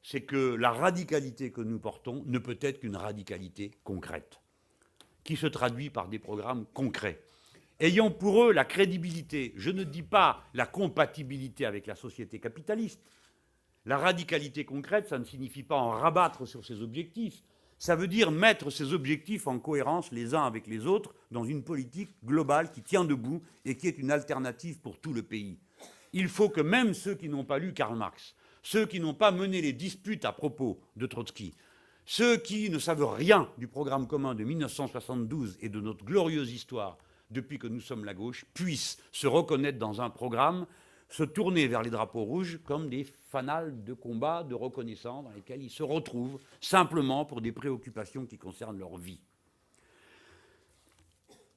c'est que la radicalité que nous portons ne peut être qu'une radicalité concrète, qui se traduit par des programmes concrets, ayant pour eux la crédibilité, je ne dis pas la compatibilité avec la société capitaliste. La radicalité concrète, ça ne signifie pas en rabattre sur ses objectifs, ça veut dire mettre ces objectifs en cohérence les uns avec les autres dans une politique globale qui tient debout et qui est une alternative pour tout le pays. Il faut que même ceux qui n'ont pas lu Karl Marx, ceux qui n'ont pas mené les disputes à propos de Trotsky, ceux qui ne savent rien du programme commun de 1972 et de notre glorieuse histoire depuis que nous sommes la gauche, puissent se reconnaître dans un programme, se tourner vers les drapeaux rouges comme des fanals de combat, de reconnaissance dans lesquels ils se retrouvent simplement pour des préoccupations qui concernent leur vie.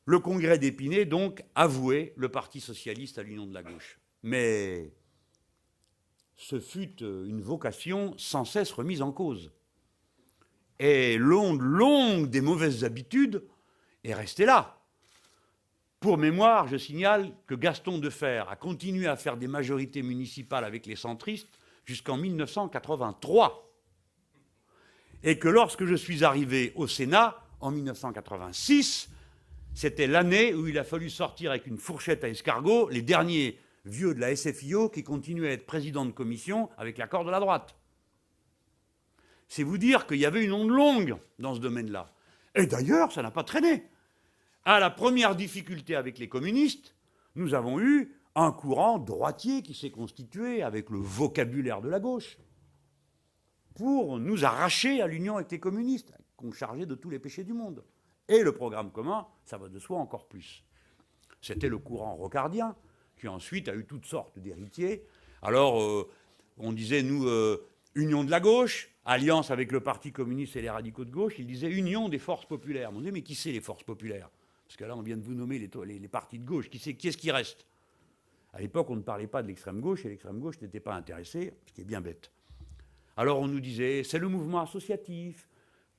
Le congrès d'Épinay, donc, avouait le Parti socialiste à l'union de la gauche. Mais ce fut une vocation sans cesse remise en cause. Et l'onde longue des mauvaises habitudes est restée là. Pour mémoire, je signale que Gaston Defferre a continué à faire des majorités municipales avec les centristes jusqu'en 1983. Et que lorsque je suis arrivé au Sénat, en 1986, c'était l'année où il a fallu sortir avec une fourchette à escargot les derniers vieux de la SFIO qui continuaient à être président de commission avec l'accord de la droite. C'est vous dire qu'il y avait une onde longue dans ce domaine-là. Et d'ailleurs, ça n'a pas traîné. À la première difficulté avec les communistes, nous avons eu un courant droitier qui s'est constitué avec le vocabulaire de la gauche pour nous arracher à l'union avec les communistes, qu'on chargeait de tous les péchés du monde. Et le programme commun, ça va de soi encore plus. C'était le courant rocardien qui ensuite a eu toutes sortes d'héritiers. Alors, on disait, nous, union de la gauche, alliance avec le Parti communiste et les radicaux de gauche. Il disait union des forces populaires. On disait, mais qui c'est les forces populaires? Parce que là, on vient de vous nommer les partis de gauche. Qui est-ce qui reste? À l'époque, on ne parlait pas de l'extrême gauche, et l'extrême gauche n'était pas intéressée, ce qui est bien bête. Alors on nous disait, c'est le mouvement associatif,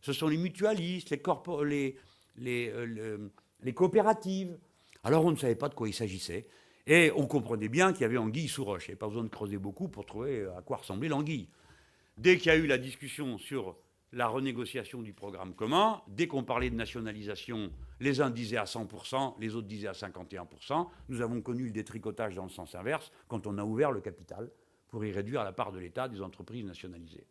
ce sont les mutualistes, les coopératives. Alors on ne savait pas de quoi il s'agissait, et on comprenait bien qu'il y avait anguille sous roche. Il n'y avait pas besoin de creuser beaucoup pour trouver à quoi ressemblait l'anguille. Dès qu'il y a eu la discussion sur la renégociation du programme commun, dès qu'on parlait de nationalisation, les uns disaient à 100%, les autres disaient à 51%. Nous avons connu le détricotage dans le sens inverse quand on a ouvert le capital pour y réduire la part de l'État des entreprises nationalisées.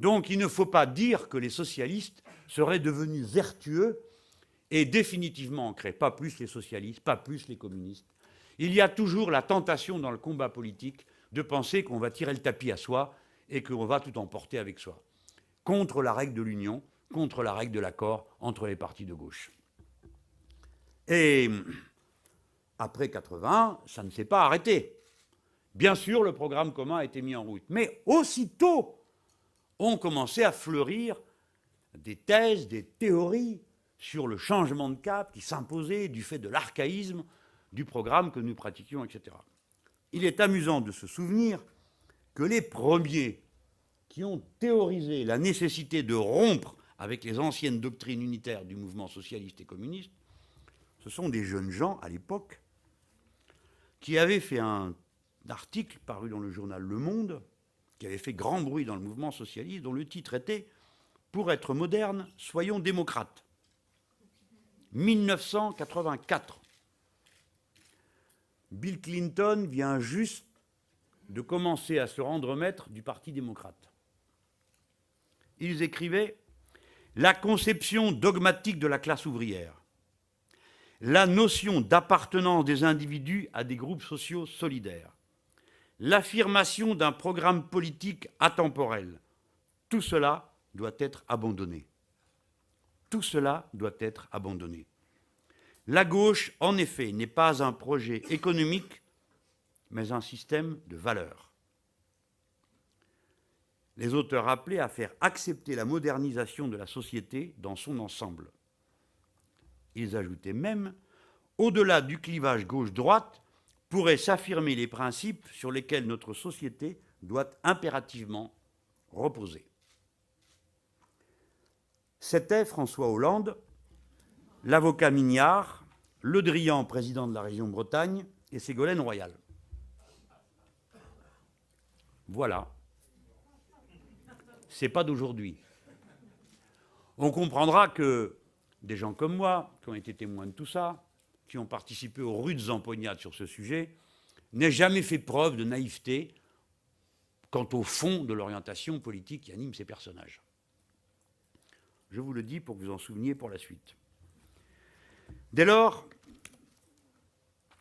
Donc il ne faut pas dire que les socialistes seraient devenus vertueux et définitivement ancrés. Pas plus les socialistes, pas plus les communistes. Il y a toujours la tentation dans le combat politique de penser qu'on va tirer le tapis à soi et qu'on va tout emporter avec soi. Contre la règle de l'union, contre la règle de l'accord entre les partis de gauche. Et après 80, ça ne s'est pas arrêté. Bien sûr, le programme commun a été mis en route. Mais aussitôt, ont commencé à fleurir des thèses, des théories sur le changement de cap qui s'imposait du fait de l'archaïsme du programme que nous pratiquions, etc. Il est amusant de se souvenir que les premiers qui ont théorisé la nécessité de rompre avec les anciennes doctrines unitaires du mouvement socialiste et communiste, ce sont des jeunes gens, à l'époque, qui avaient fait un article paru dans le journal Le Monde, qui avait fait grand bruit dans le mouvement socialiste, dont le titre était « Pour être moderne, soyons démocrates ». 1984. Bill Clinton vient juste de commencer à se rendre maître du Parti démocrate. Ils écrivaient « La conception dogmatique de la classe ouvrière, la notion d'appartenance des individus à des groupes sociaux solidaires, l'affirmation d'un programme politique atemporel, tout cela doit être abandonné. Tout cela doit être abandonné. La gauche, en effet, n'est pas un projet économique, mais un système de valeurs. » Les auteurs appelaient à faire accepter la modernisation de la société dans son ensemble. Ils ajoutaient même, au-delà du clivage gauche-droite, pourraient s'affirmer les principes sur lesquels notre société doit impérativement reposer. C'était François Hollande, l'avocat Mignard, Le Drian, président de la région Bretagne, et Ségolène Royal. Voilà. c'est pas d'aujourd'hui. On comprendra que des gens comme moi, qui ont été témoins de tout ça, qui ont participé aux rudes empoignades sur ce sujet, n'aient jamais fait preuve de naïveté quant au fond de l'orientation politique qui anime ces personnages. Je vous le dis pour que vous en souveniez pour la suite. Dès lors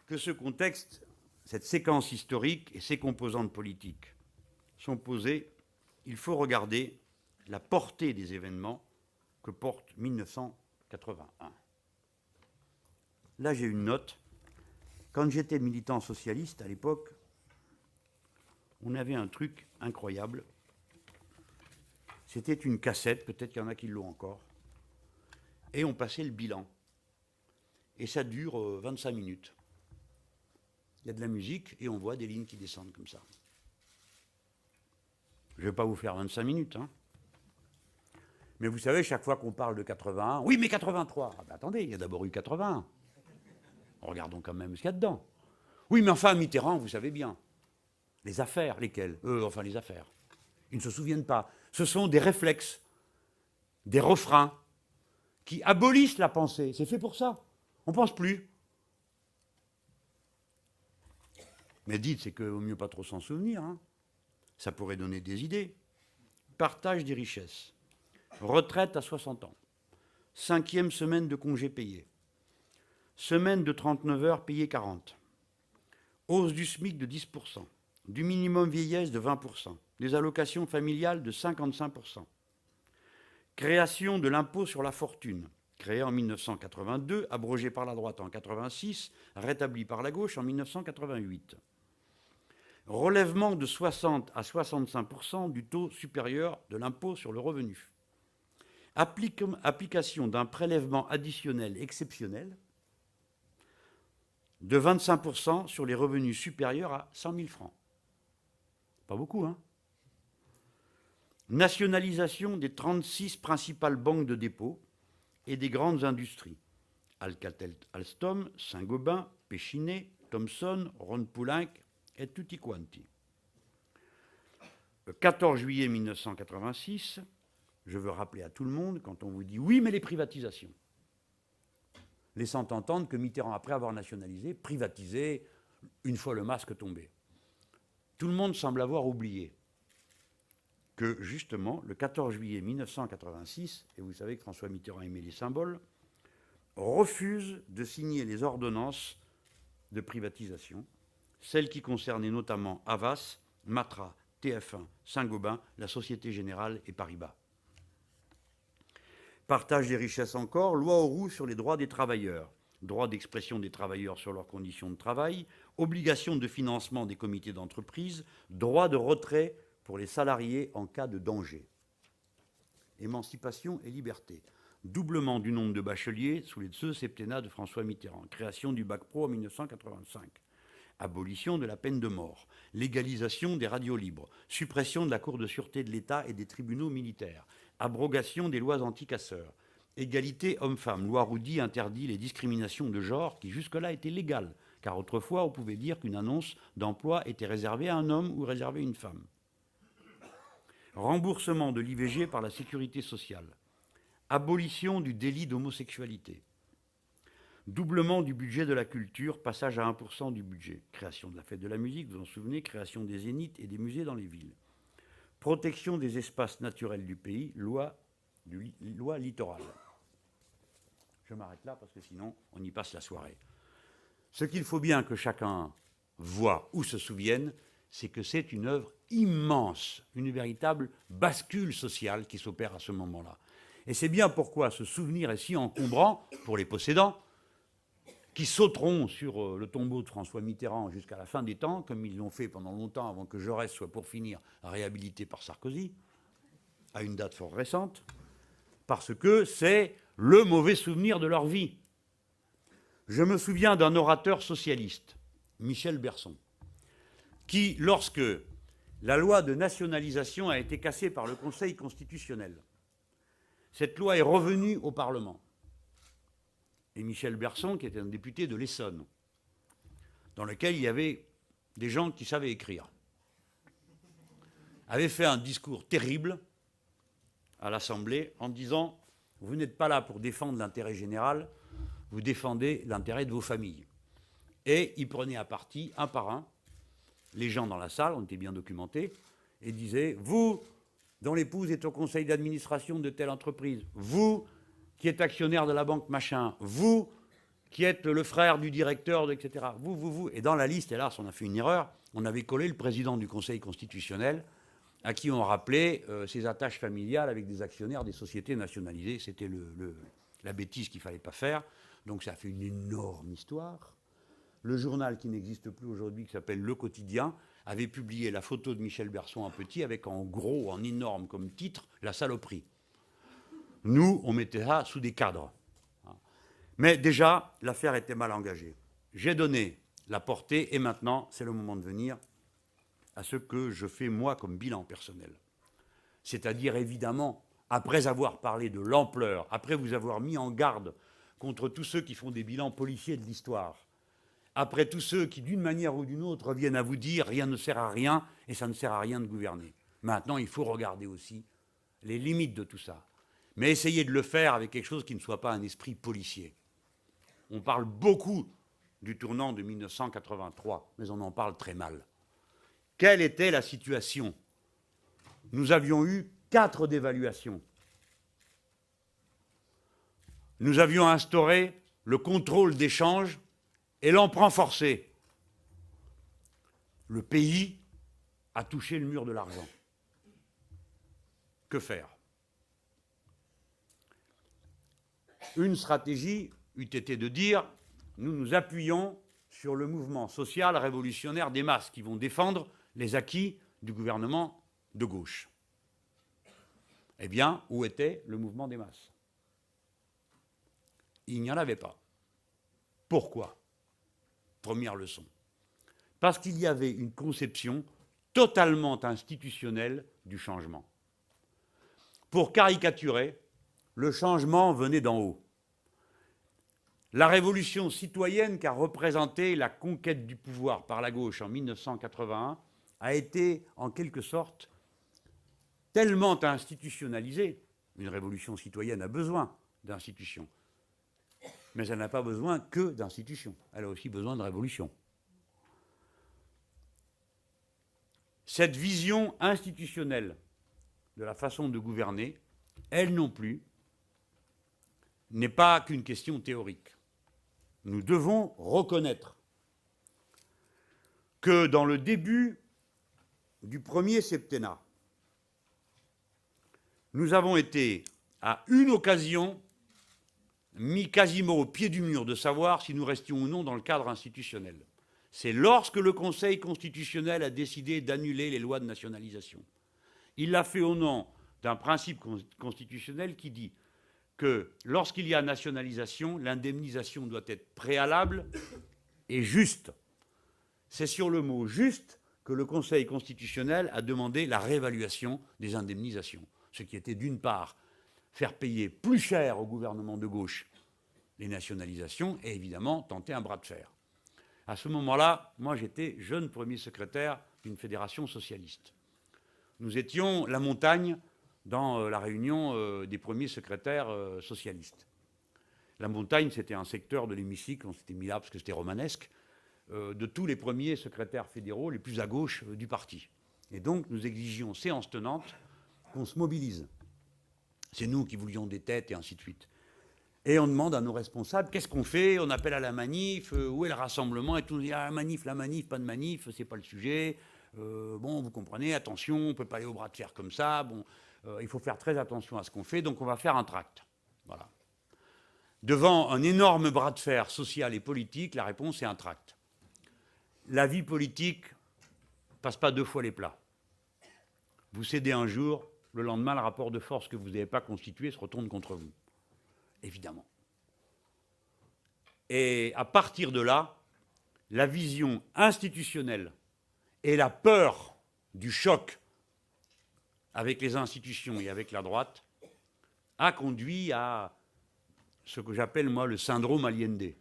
que ce contexte, cette séquence historique et ses composantes politiques sont posées, il faut regarder la portée des événements que porte 1981. Là, j'ai une note. Quand j'étais militant socialiste à l'époque, on avait un truc incroyable. C'était une cassette, peut-être qu'il y en a qui l'ont encore, et on passait le bilan. Et ça dure 25 minutes. Il y a de la musique et on voit des lignes qui descendent comme ça. Je ne vais pas vous faire 25 minutes, hein. Mais vous savez, chaque fois qu'on parle de 81, oui, mais 83, ah ben attendez, il y a d'abord eu 81. Regardons quand même ce qu'il y a dedans. Oui, mais enfin, Mitterrand, vous savez bien. Les affaires, lesquelles? Enfin, les affaires. Ils ne se souviennent pas. Ce sont des réflexes, des refrains qui abolissent la pensée. C'est fait pour ça. On ne pense plus. Mais dites, c'est qu'il vaut mieux pas trop s'en souvenir, hein. Ça pourrait donner des idées. Partage des richesses. Retraite à 60 ans. 5e semaine de congés payés. Semaine de 39 heures payées 40. Hausse du SMIC de 10%. Du minimum vieillesse de 20%. Des allocations familiales de 55%. Création de l'impôt sur la fortune, créé en 1982, abrogé par la droite en 1986, rétabli par la gauche en 1988. Relèvement de 60 à 65% du taux supérieur de l'impôt sur le revenu. Application d'un prélèvement additionnel exceptionnel de 25% sur les revenus supérieurs à 100 000 francs. Pas beaucoup, hein? Nationalisation des 36 principales banques de dépôt et des grandes industries. Alcatel-Alstom, Saint-Gobain, Péchinet, Thomson, Rhône-Poulenc et tutti quanti. Le 14 juillet 1986, je veux rappeler à tout le monde, quand on vous dit « oui, mais les privatisations », laissant entendre que Mitterrand, après avoir nationalisé, privatisé une fois le masque tombé. Tout le monde semble avoir oublié que, justement, le 14 juillet 1986, et vous savez que François Mitterrand aimait les symboles, refuse de signer les ordonnances de privatisation, celles qui concernaient notamment Havas, Matra, TF1, Saint-Gobain, la Société Générale et Paribas. Partage des richesses encore, loi Auroux sur les droits des travailleurs, droit d'expression des travailleurs sur leurs conditions de travail, obligation de financement des comités d'entreprise, droit de retrait pour les salariés en cas de danger. Émancipation et liberté. Doublement du nombre de bacheliers sous les deux septennats de François Mitterrand. Création du bac pro en 1985. Abolition de la peine de mort. Légalisation des radios libres. Suppression de la Cour de sûreté de l'État et des tribunaux militaires. Abrogation des lois anti-casseurs. Égalité homme-femme. Loi Roudy interdit les discriminations de genre qui jusque-là étaient légales, car autrefois on pouvait dire qu'une annonce d'emploi était réservée à un homme ou réservée à une femme. Remboursement de l'IVG par la sécurité sociale. Abolition du délit d'homosexualité. Doublement du budget de la culture, passage à 1% du budget. Création de la fête de la musique, vous vous en souvenez, création des zéniths et des musées dans les villes. Protection des espaces naturels du pays, loi littorale. Je m'arrête là parce que sinon on y passe la soirée. Ce qu'il faut bien que chacun voit ou se souvienne, c'est que c'est une œuvre immense, une véritable bascule sociale qui s'opère à ce moment-là. Et c'est bien pourquoi ce souvenir est si encombrant pour les possédants, qui sauteront sur le tombeau de François Mitterrand jusqu'à la fin des temps, comme ils l'ont fait pendant longtemps avant que Jaurès soit pour finir réhabilité par Sarkozy, à une date fort récente, parce que c'est le mauvais souvenir de leur vie. Je me souviens d'un orateur socialiste, Michel Berson, qui, lorsque la loi de nationalisation a été cassée par le Conseil constitutionnel, cette loi est revenue au Parlement. Et Michel Berson, qui était un député de l'Essonne, dans lequel il y avait des gens qui savaient écrire, avait fait un discours terrible à l'Assemblée en disant « Vous n'êtes pas là pour défendre l'intérêt général, vous défendez l'intérêt de vos familles. » Et il prenait à partie, un par un, les gens dans la salle, on était bien documentés, et disait « Vous, dont l'épouse est au conseil d'administration de telle entreprise, vous qui êtes actionnaire de la banque machin, vous qui êtes le frère du directeur, etc. Vous. » Et dans la liste, hélas, on a fait une erreur, on avait collé le président du Conseil constitutionnel, à qui on rappelait ses attaches familiales avec des actionnaires des sociétés nationalisées. C'était la bêtise qu'il ne fallait pas faire. Donc ça a fait une énorme histoire. Le journal qui n'existe plus aujourd'hui, qui s'appelle Le Quotidien, avait publié la photo de Michel Berson en petit, avec en gros, en énorme comme titre, la saloperie. Nous, on mettait ça sous des cadres. Mais déjà, l'affaire était mal engagée. J'ai donné la portée, et maintenant, c'est le moment de venir à ce que je fais moi comme bilan personnel. C'est-à-dire, évidemment, après avoir parlé de l'ampleur, après vous avoir mis en garde contre tous ceux qui font des bilans policiers de l'histoire, après tous ceux qui, d'une manière ou d'une autre, viennent à vous dire « rien ne sert à rien et ça ne sert à rien de gouverner ». Maintenant, il faut regarder aussi les limites de tout ça. Mais essayer de le faire avec quelque chose qui ne soit pas un esprit policier. On parle beaucoup du tournant de 1983, mais on en parle très mal. Quelle était la situation? Nous avions eu 4 dévaluations. Nous avions instauré le contrôle d'échange et l'emprunt forcé. Le pays a touché le mur de l'argent. Que faire? Une stratégie eût été de dire « nous nous appuyons sur le mouvement social révolutionnaire des masses qui vont défendre les acquis du gouvernement de gauche. » Eh bien, où était le mouvement des masses? Il n'y en avait pas. Pourquoi? Première leçon. Parce qu'il y avait une conception totalement institutionnelle du changement. Pour caricaturer, le changement venait d'en haut. La révolution citoyenne qu'a représentée la conquête du pouvoir par la gauche en 1981 a été, en quelque sorte, tellement institutionnalisée. Une révolution citoyenne a besoin d'institutions. Mais elle n'a pas besoin que d'institutions. Elle a aussi besoin de révolution. Cette vision institutionnelle de la façon de gouverner, elle non plus, n'est pas qu'une question théorique. Nous devons reconnaître que dans le début du premier septennat, nous avons été, à une occasion, mis quasiment au pied du mur de savoir si nous restions ou non dans le cadre institutionnel. C'est lorsque le Conseil constitutionnel a décidé d'annuler les lois de nationalisation. Il l'a fait au nom d'un principe constitutionnel qui dit que lorsqu'il y a nationalisation, l'indemnisation doit être préalable et juste. C'est sur le mot « juste » que le Conseil constitutionnel a demandé la réévaluation des indemnisations. Ce qui était d'une part faire payer plus cher au gouvernement de gauche les nationalisations et évidemment tenter un bras de fer. À ce moment-là, moi j'étais jeune premier secrétaire d'une fédération socialiste. Nous étions la montagne dans la réunion des premiers secrétaires socialistes. La montagne, c'était un secteur de l'hémicycle, on s'était mis là parce que c'était romanesque, de tous les premiers secrétaires fédéraux les plus à gauche du parti. Et donc nous exigions séance tenante qu'on se mobilise. C'est nous qui voulions des têtes et ainsi de suite. Et on demande à nos responsables, qu'est-ce qu'on fait? On appelle à la manif, où est le rassemblement? Et tout le monde dit, ah, la manif, pas de manif, c'est pas le sujet. Bon, vous comprenez, attention, on ne peut pas aller au bras de fer comme ça. Bon, il faut faire très attention à ce qu'on fait, donc on va faire un tract. Voilà. Devant un énorme bras de fer social et politique, la réponse est un tract. La vie politique ne passe pas 2 fois les plats. Vous cédez un jour, le lendemain, le rapport de force que vous n'avez pas constitué se retourne contre vous. Évidemment. Et à partir de là, la vision institutionnelle et la peur du choc avec les institutions et avec la droite a conduit à ce que j'appelle, moi, le syndrome Allende.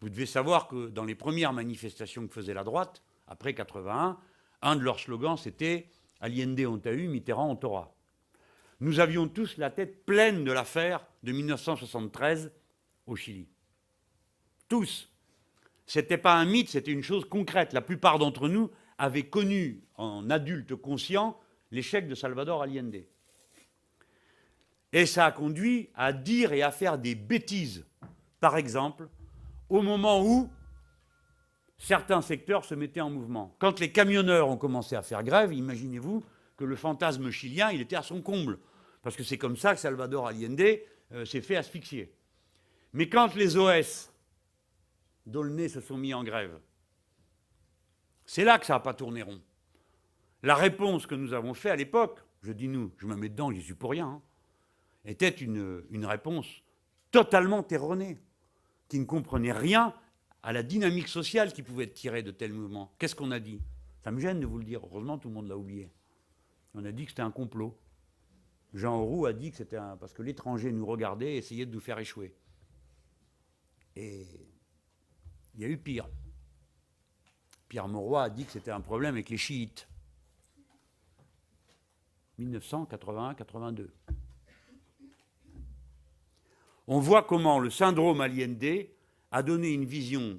Vous devez savoir que dans les premières manifestations que faisait la droite, après 81, un de leurs slogans, c'était « Allende, on t'a eu, Mitterrand, on t'aura ». Nous avions tous la tête pleine de l'affaire de 1973 au Chili. Tous. Ce n'était pas un mythe, c'était une chose concrète. La plupart d'entre nous avaient connu, en adultes conscients, l'échec de Salvador Allende. Et ça a conduit à dire et à faire des bêtises. Par exemple, au moment où certains secteurs se mettaient en mouvement. Quand les camionneurs ont commencé à faire grève, imaginez-vous que le fantasme chilien, il était à son comble. Parce que c'est comme ça que Salvador Allende s'est fait asphyxier. Mais quand les OS d'Aulnay se sont mis en grève, c'est là que ça n'a pas tourné rond. La réponse que nous avons faite à l'époque, je dis nous, je me mets dedans, j'y suis pour rien, hein, était une réponse totalement erronée, qui ne comprenait rien à la dynamique sociale qui pouvait être tirée de tels mouvements. Qu'est-ce qu'on a dit? Ça me gêne de vous le dire, heureusement tout le monde l'a oublié. On a dit que c'était un complot. Jean Auroux a dit que c'était parce que l'étranger nous regardait et essayait de nous faire échouer. Et il y a eu pire. Pierre Mauroy a dit que c'était un problème avec les chiites. 1981-82. On voit comment le syndrome Allende a donné une vision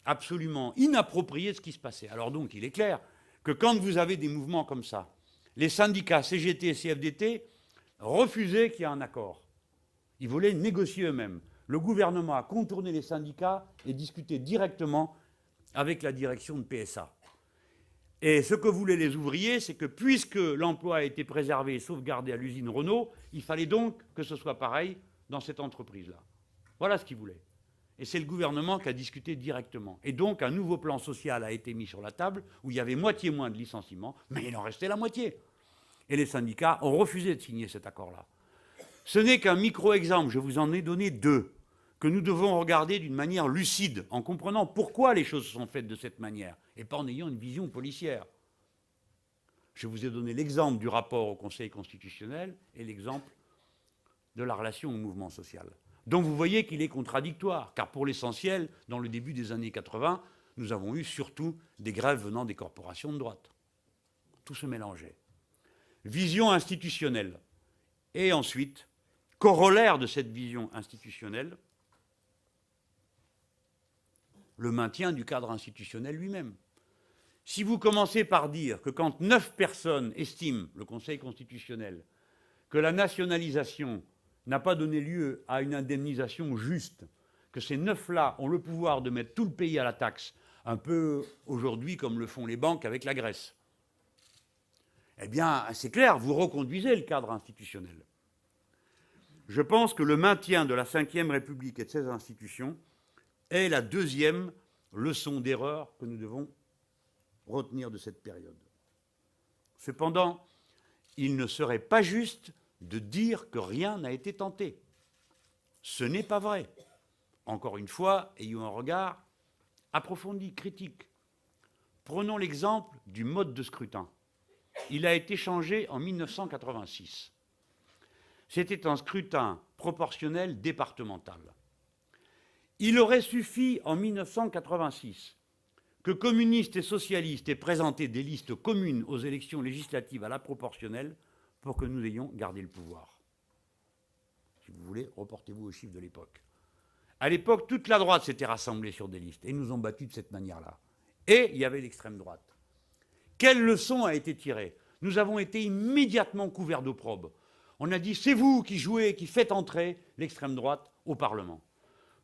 absolument inappropriée de ce qui se passait. Alors donc, il est clair que quand vous avez des mouvements comme ça, les syndicats CGT et CFDT refusaient qu'il y ait un accord. Ils voulaient négocier eux-mêmes. Le gouvernement a contourné les syndicats et discuté directement avec la direction de PSA. Et ce que voulaient les ouvriers, c'est que puisque l'emploi a été préservé et sauvegardé à l'usine Renault, il fallait donc que ce soit pareil dans cette entreprise-là. Voilà ce qu'ils voulaient. Et c'est le gouvernement qui a discuté directement. Et donc un nouveau plan social a été mis sur la table où il y avait moitié moins de licenciements, mais il en restait la moitié. Et les syndicats ont refusé de signer cet accord-là. Ce n'est qu'un micro-exemple, je vous en ai donné deux, que nous devons regarder d'une manière lucide, en comprenant pourquoi les choses sont faites de cette manière, et pas en ayant une vision policière. Je vous ai donné l'exemple du rapport au Conseil constitutionnel et l'exemple de la relation au mouvement social. Donc vous voyez qu'il est contradictoire, car pour l'essentiel, dans le début des années 80, nous avons eu surtout des grèves venant des corporations de droite. Tout se mélangeait. Vision institutionnelle. Et ensuite, corollaire de cette vision institutionnelle, le maintien du cadre institutionnel lui-même. Si vous commencez par dire que quand 9 personnes estiment, le Conseil constitutionnel, que la nationalisation n'a pas donné lieu à une indemnisation juste, que ces 9-là ont le pouvoir de mettre tout le pays à la taxe, un peu aujourd'hui comme le font les banques avec la Grèce, eh bien, c'est clair, vous reconduisez le cadre institutionnel. Je pense que le maintien de la Ve République et de ses institutions est la deuxième leçon d'erreur que nous devons retenir de cette période. Cependant, il ne serait pas juste de dire que rien n'a été tenté. Ce n'est pas vrai. Encore une fois, ayons un regard approfondi, critique. Prenons l'exemple du mode de scrutin. Il a été changé en 1986. C'était un scrutin proportionnel départemental. Il aurait suffi en 1986 que communistes et socialistes aient présenté des listes communes aux élections législatives à la proportionnelle pour que nous ayons gardé le pouvoir. Si vous voulez, reportez-vous aux chiffres de l'époque. À l'époque, toute la droite s'était rassemblée sur des listes et nous ont battus de cette manière-là. Et il y avait l'extrême droite. Quelle leçon a été tirée? Nous avons été immédiatement couverts d'opprobre. On a dit, c'est vous qui jouez, qui faites entrer l'extrême droite au Parlement.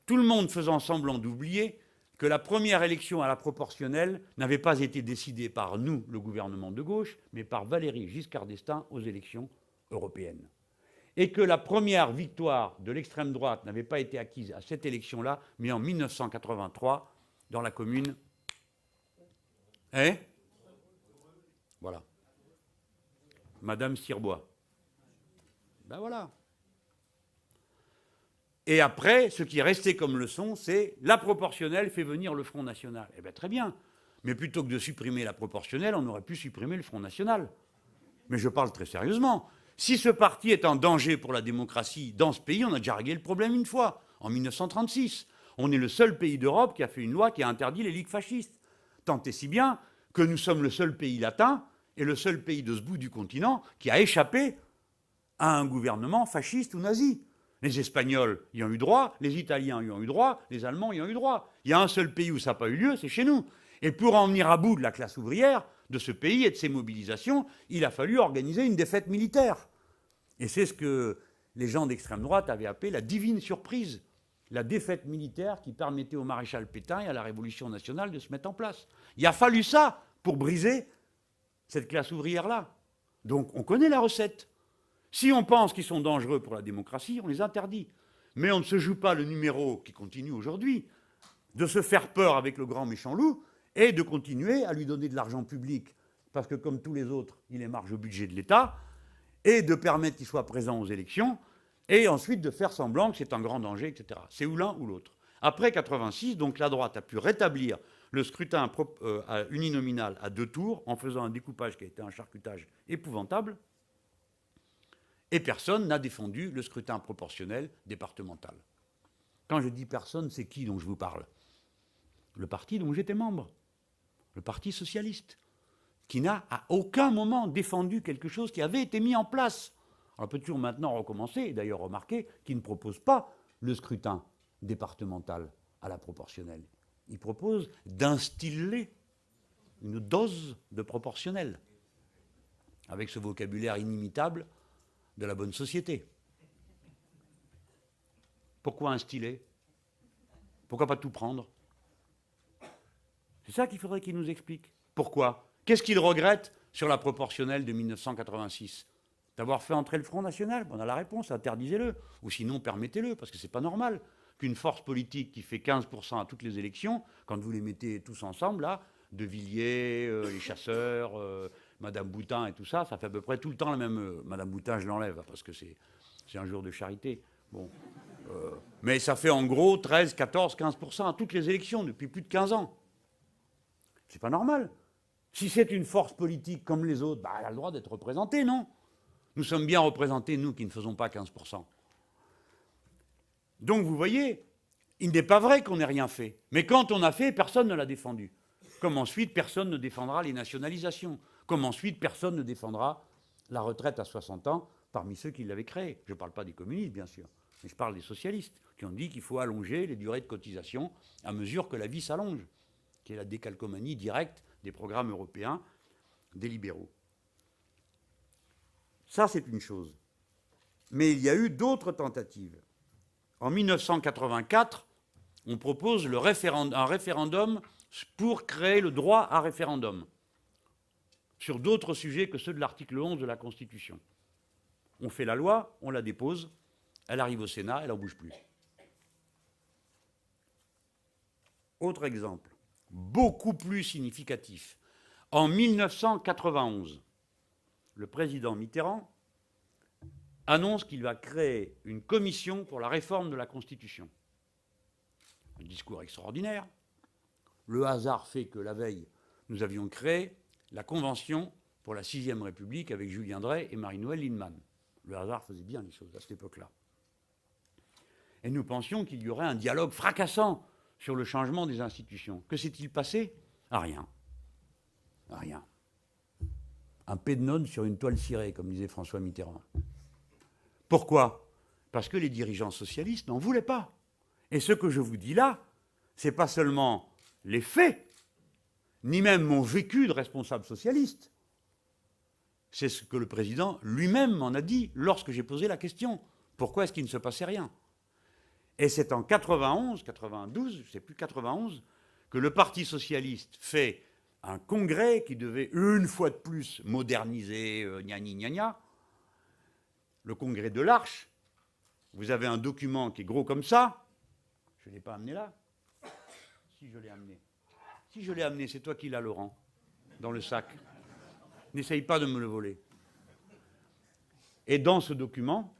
Tout le monde faisant semblant d'oublier que la première élection à la proportionnelle n'avait pas été décidée par nous, le gouvernement de gauche, mais par Valéry Giscard d'Estaing aux élections européennes. Et que la première victoire de l'extrême droite n'avait pas été acquise à cette élection-là, mais en 1983, dans la commune. Voilà. Madame Sirbois. Ben voilà. Et après, ce qui est resté comme leçon, c'est la proportionnelle fait venir le Front National. Eh bien, très bien. Mais plutôt que de supprimer la proportionnelle, on aurait pu supprimer le Front National. Mais je parle très sérieusement. Si ce parti est en danger pour la démocratie dans ce pays, on a déjà réglé le problème une fois, en 1936. On est le seul pays d'Europe qui a fait une loi qui a interdit les ligues fascistes. Tant et si bien que nous sommes le seul pays latin et le seul pays de ce bout du continent qui a échappé à un gouvernement fasciste ou nazi. Les Espagnols y ont eu droit, les Italiens y ont eu droit, les Allemands y ont eu droit. Il y a un seul pays où ça n'a pas eu lieu, c'est chez nous. Et pour en venir à bout de la classe ouvrière de ce pays et de ses mobilisations, il a fallu organiser une défaite militaire. Et c'est ce que les gens d'extrême droite avaient appelé la divine surprise, la défaite militaire qui permettait au maréchal Pétain et à la Révolution nationale de se mettre en place. Il a fallu ça pour briser cette classe ouvrière-là. Donc on connaît la recette. Si on pense qu'ils sont dangereux pour la démocratie, on les interdit. Mais on ne se joue pas le numéro qui continue aujourd'hui, de se faire peur avec le grand méchant loup et de continuer à lui donner de l'argent public, parce que comme tous les autres, il émarge au budget de l'État, et de permettre qu'il soit présent aux élections, et ensuite de faire semblant que c'est un grand danger, etc. C'est ou l'un ou l'autre. Après 86, donc la droite a pu rétablir le scrutin uninominal à 2 tours, en faisant un découpage qui a été un charcutage épouvantable, et personne n'a défendu le scrutin proportionnel départemental. Quand je dis personne, c'est qui dont je vous parle? Le parti dont j'étais membre, le Parti socialiste, qui n'a à aucun moment défendu quelque chose qui avait été mis en place. Alors on peut toujours maintenant recommencer, et d'ailleurs remarquer qu'il ne propose pas le scrutin départemental à la proportionnelle. Il propose d'instiller une dose de proportionnel, avec ce vocabulaire inimitable de la bonne société. Pourquoi instiller? Pourquoi pas tout prendre? C'est ça qu'il faudrait qu'il nous explique. Pourquoi? Qu'est-ce qu'il regrette sur la proportionnelle de 1986? D'avoir fait entrer le Front National? On a la réponse, interdisez-le. Ou sinon, permettez-le, parce que c'est pas normal qu'une force politique qui fait 15% à toutes les élections, quand vous les mettez tous ensemble, là, De Villiers, les chasseurs, Madame Boutin et tout ça, ça fait à peu près tout le temps la même... Madame Boutin, je l'enlève, parce que c'est un jour de charité. Bon. Mais ça fait en gros 13, 14, 15% à toutes les élections, depuis plus de 15 ans. C'est pas normal. Si c'est une force politique comme les autres, bah, elle a le droit d'être représentée, non? Nous sommes bien représentés, nous, qui ne faisons pas 15%. Donc, vous voyez, il n'est pas vrai qu'on n'ait rien fait. Mais quand on a fait, personne ne l'a défendu. Comme ensuite, personne ne défendra les nationalisations. Comme ensuite, personne ne défendra la retraite à 60 ans parmi ceux qui l'avaient créée. Je ne parle pas des communistes, bien sûr, mais je parle des socialistes, qui ont dit qu'il faut allonger les durées de cotisation à mesure que la vie s'allonge, qui est la décalcomanie directe des programmes européens des libéraux. Ça, c'est une chose. Mais il y a eu d'autres tentatives. En 1984, on propose un référendum pour créer le droit à référendum sur d'autres sujets que ceux de l'article 11 de la Constitution. On fait la loi, on la dépose, elle arrive au Sénat, elle n'en bouge plus. Autre exemple, beaucoup plus significatif. En 1991, le président Mitterrand annonce qu'il va créer une commission pour la réforme de la Constitution. Un discours extraordinaire. Le hasard fait que la veille, nous avions créé la Convention pour la 6e République avec Julien Drey et Marie-Noëlle Lienemann. Le hasard faisait bien les choses à cette époque-là. Et nous pensions qu'il y aurait un dialogue fracassant sur le changement des institutions. Que s'est-il passé? Rien. Rien. Un pet de nonne sur une toile cirée, comme disait François Mitterrand. Pourquoi? Parce que les dirigeants socialistes n'en voulaient pas. Et ce que je vous dis là, ce n'est pas seulement les faits, ni même mon vécu de responsable socialiste. C'est ce que le président lui-même m'en a dit lorsque j'ai posé la question. Pourquoi est-ce qu'il ne se passait rien? Et c'est en 91, 92, je ne sais plus, 91, que le Parti socialiste fait un congrès qui devait une fois de plus moderniser, gnani gnagna, le congrès de l'Arche. Vous avez un document qui est gros comme ça. Je ne l'ai pas amené là. Si je l'ai amené. Si je l'ai amené, c'est toi qui l'as, Laurent, dans le sac. N'essaye pas de me le voler. Et dans ce document,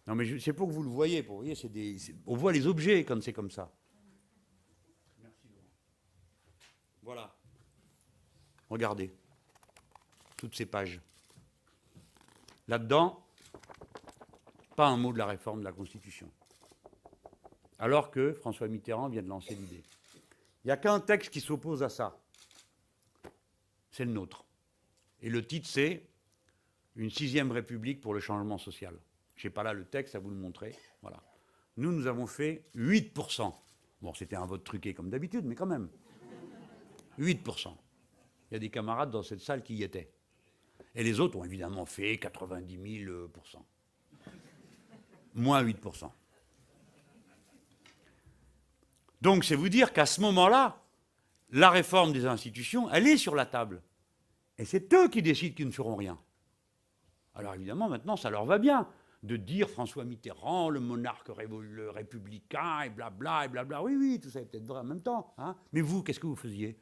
non mais c'est pour que vous le voyez, pour, vous voyez, on voit les objets quand c'est comme ça. Merci, Laurent. Voilà. Regardez. Toutes ces pages. Là-dedans, pas un mot de la réforme de la Constitution. Alors que François Mitterrand vient de lancer l'idée. Il n'y a qu'un texte qui s'oppose à ça. C'est le nôtre. Et le titre, c'est « une 6e République pour le changement social. Je n'ai pas là le texte à vous le montrer. Voilà. Nous avons fait 8%. Bon, c'était un vote truqué comme d'habitude, mais quand même. 8%. Il y a des camarades dans cette salle qui y étaient. Et les autres ont évidemment fait 90 000%. Moins 8%. Donc, c'est vous dire qu'à ce moment-là, la réforme des institutions, elle est sur la table. Et c'est eux qui décident qu'ils ne feront rien. Alors évidemment, maintenant, ça leur va bien de dire François Mitterrand, le monarque le républicain, et blabla, et blabla. Oui, oui, tout ça est peut-être vrai en même temps. Hein. Mais vous, qu'est-ce que vous faisiez?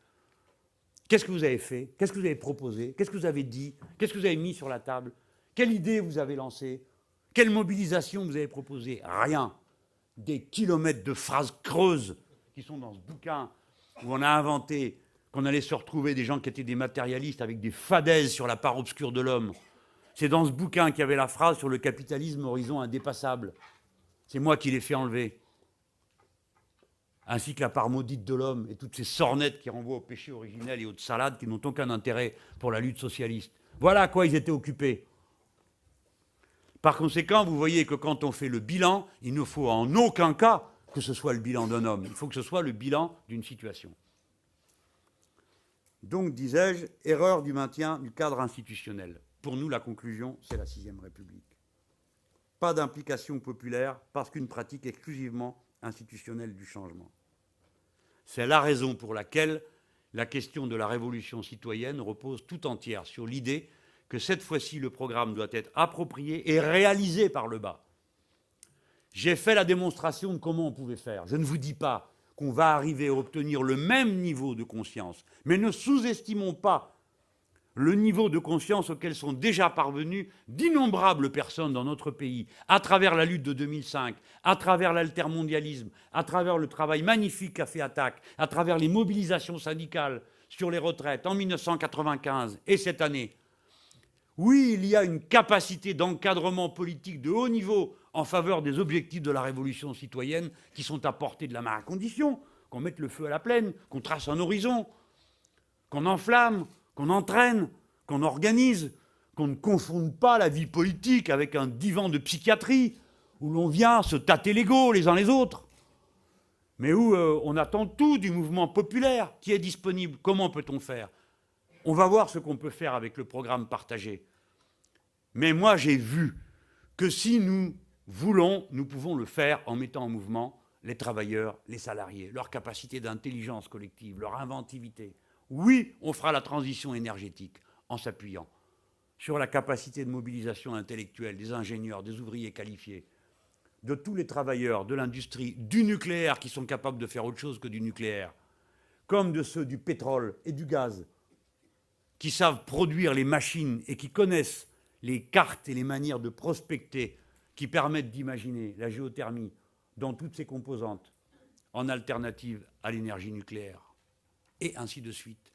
Qu'est-ce que vous avez fait? Qu'est-ce que vous avez proposé? Qu'est-ce que vous avez dit? Qu'est-ce que vous avez mis sur la table? Quelle idée vous avez lancée? Quelle mobilisation vous avez proposée? Rien. Des kilomètres de phrases creuses qui sont dans ce bouquin où on a inventé qu'on allait se retrouver des gens qui étaient des matérialistes avec des fadaises sur la part obscure de l'homme. C'est dans ce bouquin qu'il y avait la phrase sur le capitalisme horizon indépassable. C'est moi qui l'ai fait enlever. Ainsi que la part maudite de l'homme et toutes ces sornettes qui renvoient au péché originel et aux salades qui n'ont aucun intérêt pour la lutte socialiste. Voilà à quoi ils étaient occupés. Par conséquent, vous voyez que quand on fait le bilan, il ne faut en aucun cas que ce soit le bilan d'un homme. Il faut que ce soit le bilan d'une situation. Donc, disais-je, erreur du maintien du cadre institutionnel. Pour nous, la conclusion, c'est la 6e République. Pas d'implication populaire parce qu'une pratique exclusivement institutionnelle du changement. C'est la raison pour laquelle la question de la révolution citoyenne repose tout entière sur l'idée que cette fois-ci, le programme doit être approprié et réalisé par le bas. J'ai fait la démonstration de comment on pouvait faire. Je ne vous dis pas qu'on va arriver à obtenir le même niveau de conscience, mais ne sous-estimons pas le niveau de conscience auquel sont déjà parvenues d'innombrables personnes dans notre pays, à travers la lutte de 2005, à travers l'altermondialisme, à travers le travail magnifique qu'a fait Attac, à travers les mobilisations syndicales sur les retraites en 1995 et cette année. Oui, il y a une capacité d'encadrement politique de haut niveau en faveur des objectifs de la révolution citoyenne qui sont à portée de la main, à condition qu'on mette le feu à la plaine, qu'on trace un horizon, qu'on enflamme, qu'on entraîne, qu'on organise, qu'on ne confonde pas la vie politique avec un divan de psychiatrie où l'on vient se tâter l'ego les uns les autres, mais où on attend tout du mouvement populaire qui est disponible. Comment peut-on faire? On va voir ce qu'on peut faire avec le programme partagé. Mais moi, j'ai vu que si nous voulons, nous pouvons le faire en mettant en mouvement les travailleurs, les salariés, leur capacité d'intelligence collective, leur inventivité. Oui, on fera la transition énergétique en s'appuyant sur la capacité de mobilisation intellectuelle des ingénieurs, des ouvriers qualifiés, de tous les travailleurs de l'industrie, du nucléaire qui sont capables de faire autre chose que du nucléaire, comme de ceux du pétrole et du gaz, qui savent produire les machines et qui connaissent les cartes et les manières de prospecter qui permettent d'imaginer la géothermie dans toutes ses composantes en alternative à l'énergie nucléaire, et ainsi de suite.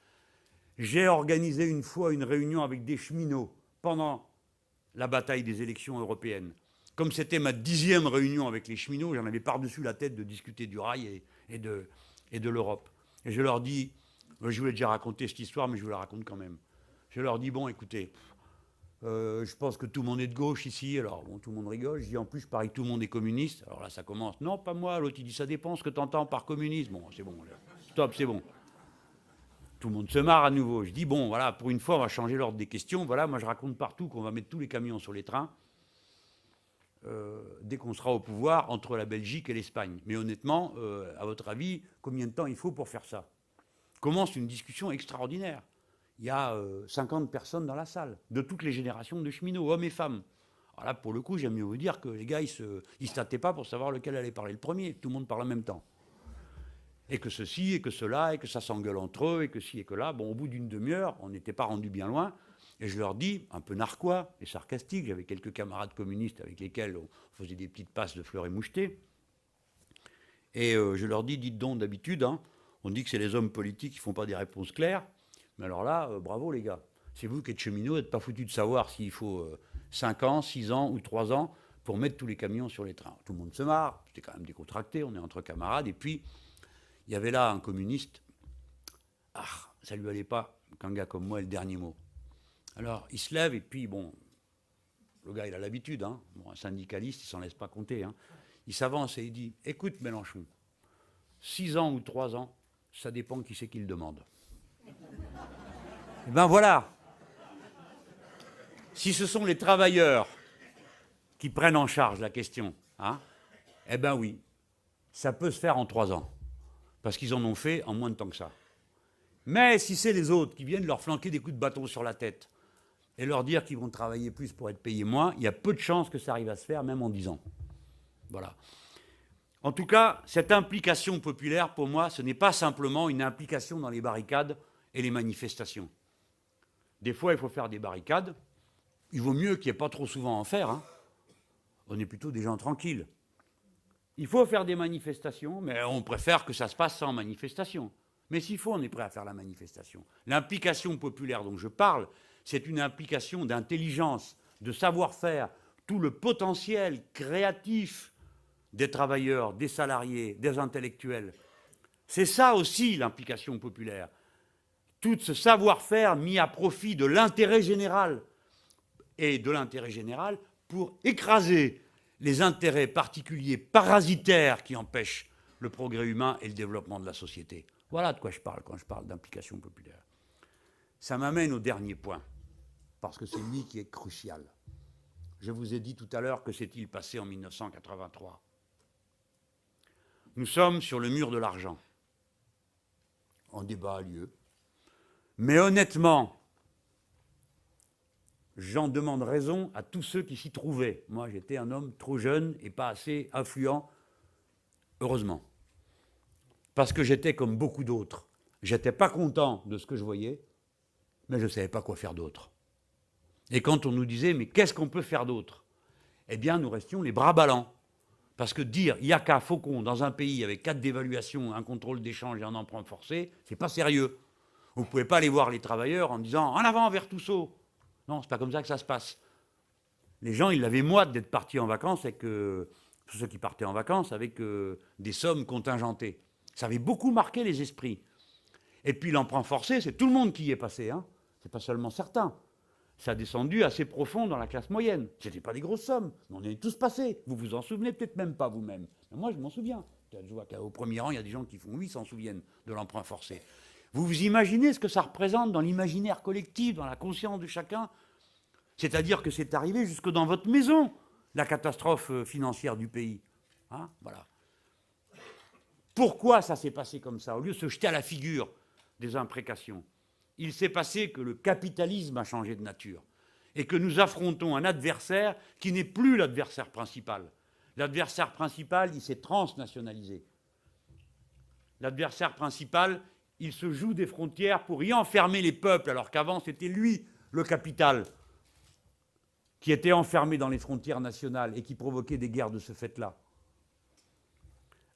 J'ai organisé une fois une réunion avec des cheminots pendant la bataille des élections européennes. Comme c'était ma 10e réunion avec les cheminots, j'en avais par-dessus la tête de discuter du rail et de l'Europe. Et je leur dis, je vous l'ai déjà raconté cette histoire, mais je vous la raconte quand même. Je leur dis, bon, écoutez, je pense que tout le monde est de gauche ici, alors bon, tout le monde rigole. Je dis, en plus, je parie que tout le monde est communiste. Alors là, ça commence. Non, pas moi. L'autre, il dit, ça dépend ce que tu entends par communisme. Bon, c'est bon. Là. Stop, c'est bon. Tout le monde se marre à nouveau. Je dis, bon, voilà, pour une fois, on va changer l'ordre des questions. Voilà, moi, je raconte partout qu'on va mettre tous les camions sur les trains dès qu'on sera au pouvoir entre la Belgique et l'Espagne. Mais honnêtement, à votre avis, combien de temps il faut pour faire ça? Commence une discussion extraordinaire. Il y a 50 personnes dans la salle, de toutes les générations de cheminots, hommes et femmes. Alors là, pour le coup, j'aime mieux vous dire que les gars, ils se tâtaient pas pour savoir lequel allait parler le premier. Tout le monde parle en même temps. Et que ceci, et que cela, et que ça s'engueule entre eux, et que ci, et que là. Bon, au bout d'une demi-heure, on n'était pas rendu bien loin. Et je leur dis, un peu narquois et sarcastique, j'avais quelques camarades communistes avec lesquels on faisait des petites passes de fleurs et mouchetés. Et je leur dis, dites donc, d'habitude, hein, on dit que c'est les hommes politiques qui ne font pas des réponses claires. Mais alors là, bravo les gars. C'est vous qui êtes cheminots, vous n'êtes pas foutus de savoir s'il faut 5 ans, 6 ans ou 3 ans pour mettre tous les camions sur les trains. Tout le monde se marre, c'était quand même décontracté, on est entre camarades. Et puis, il y avait là un communiste. Ah, ça ne lui allait pas qu'un gars comme moi ait le dernier mot. Alors, il se lève et puis, bon, le gars il a l'habitude, hein. Bon, un syndicaliste il s'en laisse pas compter, hein. Il s'avance et il dit, écoute Mélenchon, 6 ans ou 3 ans, ça dépend qui c'est qui le demande. Et ben voilà, si ce sont les travailleurs qui prennent en charge la question, hein, eh ben oui, ça peut se faire en 3 ans, parce qu'ils en ont fait en moins de temps que ça. Mais si c'est les autres qui viennent leur flanquer des coups de bâton sur la tête et leur dire qu'ils vont travailler plus pour être payés moins, il y a peu de chances que ça arrive à se faire, même en 10 ans. Voilà. En tout cas, cette implication populaire, pour moi, ce n'est pas simplement une implication dans les barricades et les manifestations. Des fois, il faut faire des barricades. Il vaut mieux qu'il n'y ait pas trop souvent à en faire, hein. On est plutôt des gens tranquilles. Il faut faire des manifestations, mais on préfère que ça se passe sans manifestation. Mais s'il faut, on est prêt à faire la manifestation. L'implication populaire dont je parle, c'est une implication d'intelligence, de savoir-faire, tout le potentiel créatif des travailleurs, des salariés, des intellectuels. C'est ça aussi l'implication populaire. Tout ce savoir-faire mis à profit de l'intérêt général, et de l'intérêt général pour écraser les intérêts particuliers parasitaires qui empêchent le progrès humain et le développement de la société. Voilà de quoi je parle quand je parle d'implication populaire. Ça m'amène au dernier point, parce que c'est lui qui est crucial. Je vous ai dit tout à l'heure que s'est-il passé en 1983. Nous sommes sur le mur de l'argent. Un débat a lieu. Mais honnêtement, j'en demande raison à tous ceux qui s'y trouvaient. Moi, j'étais un homme trop jeune et pas assez influent, heureusement. Parce que j'étais comme beaucoup d'autres. J'étais pas content de ce que je voyais, mais je ne savais pas quoi faire d'autre. Et quand on nous disait, mais qu'est-ce qu'on peut faire d'autre? Eh bien, nous restions les bras ballants. Parce que dire, il n'y a qu'à Faucon, dans un pays avec 4 dévaluations, un contrôle d'échange et un emprunt forcé, c'est pas sérieux. Vous ne pouvez pas aller voir les travailleurs en disant, en avant vers Trousseau. Non, c'est pas comme ça que ça se passe. Les gens, ils l'avaient moite d'être partis en vacances, avec, ceux qui partaient en vacances, avec des sommes contingentées. Ça avait beaucoup marqué les esprits. Et puis l'emprunt forcé, c'est tout le monde qui y est passé, hein. C'est pas seulement certains. Ça a descendu assez profond dans la classe moyenne. Ce n'était pas des grosses sommes, mais on y est tous passés. Vous vous en souvenez peut-être même pas vous-même. Mais moi, je m'en souviens. Je vois qu'au premier rang, il y a des gens qui font oui, s'en souviennent de l'emprunt forcé. Vous vous imaginez ce que ça représente dans l'imaginaire collectif, dans la conscience de chacun? C'est-à-dire que c'est arrivé jusque dans votre maison, la catastrophe financière du pays. Hein, voilà. Pourquoi ça s'est passé comme ça? Au lieu de se jeter à la figure des imprécations, il s'est passé que le capitalisme a changé de nature et que nous affrontons un adversaire qui n'est plus l'adversaire principal. L'adversaire principal, il s'est transnationalisé. L'adversaire principal, il se joue des frontières pour y enfermer les peuples, alors qu'avant, c'était lui, le capital, qui était enfermé dans les frontières nationales et qui provoquait des guerres de ce fait-là.